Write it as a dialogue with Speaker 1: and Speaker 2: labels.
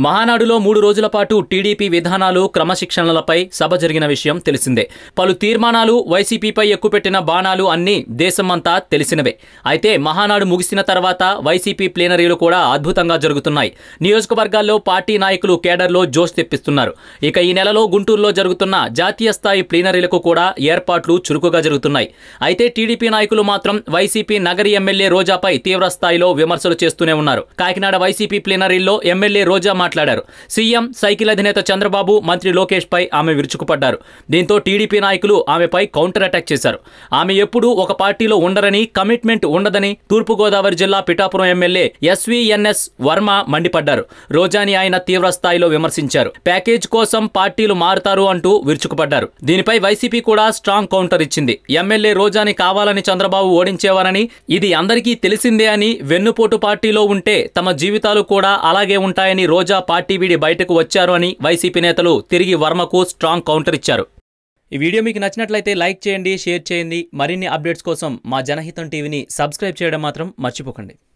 Speaker 1: మహానాడులో 3 రోజుల పాటు టీడీపీ విధానాలు క్రమశిక్షణలపై సభ జరిగిన విషయం తెలిసిందే. పలు తీర్మానాలు, వైసీపీపై ఎక్కుపెట్టిన బాణాలు అన్నీ దేశమంతా తెలిసినవే. అయితే మహానాడు ముగిసిన తర్వాత వైసీపీ ప్లీనరీలు కూడా అద్భుతంగా జరుగుతున్నాయి. నియోజకవర్గాల్లో పార్టీ నాయకులు కేడర్లో జోష్ తెప్పిస్తున్నారు. ఇక ఈ నెలలో గుంటూరులో జరుగుతున్న జాతీయ స్థాయి ప్లీనరీలకు కూడా ఏర్పాట్లు చురుకుగా జరుగుతున్నాయి. అయితే టీడీపీ నాయకులు మాత్రం వైసీపీ నగరి ఎమ్మెల్యే రోజాపై తీవ్ర స్థాయిలో విమర్శలు చేస్తూనే ఉన్నారు. కాకినాడ వైసీపీ ప్లీనరీల్లో ఎమ్మెల్యే రోజా మాట్లాడారు. సీఎం, సైకిల్ అధినేత చంద్రబాబు, మంత్రి లోకేష్ పై ఆమె విరుచుకుపడ్డారు. దీంతో టీడీపీ నాయకులు ఆమెపై కౌంటర్ అటాక్ చేశారు. ఆమె ఎప్పుడూ ఒక పార్టీలో ఉండరని, కమిట్మెంట్ ఉండదని తూర్పుగోదావరి జిల్లా పిఠాపురం ఎమ్మెల్యే ఎస్వీఎన్ఎస్ వర్మ మండిపడ్డారు. రోజాని ఆయన తీవ్ర స్థాయిలో విమర్శించారు. ప్యాకేజ్ కోసం పార్టీలు మారుతారు అంటూ విరుచుకుపడ్డారు. దీనిపై వైసీపీ కూడా స్ట్రాంగ్ కౌంటర్ ఇచ్చింది. ఎమ్మెల్యే రోజాని కావాలని చంద్రబాబు ఓడించేవారని, ఇది అందరికీ తెలిసిందే అని, వెన్నుపోటు పార్టీలో ఉంటే తమ జీవితాలు కూడా అలాగే ఉంటాయని రోజా పార్టీ వీడి బయటకు వచ్చారు అని వైసీపీ నేతలు తిరిగి వర్మకు స్ట్రాంగ్ కౌంటర్ ఇచ్చారు. ఈ వీడియో మీకు నచ్చినట్లయితే లైక్ చేయండి, షేర్ చేయండి. మరిన్ని అప్డేట్స్ కోసం మా జనహితం టీవీని సబ్స్క్రైబ్ చేయడం మాత్రం మర్చిపోకండి.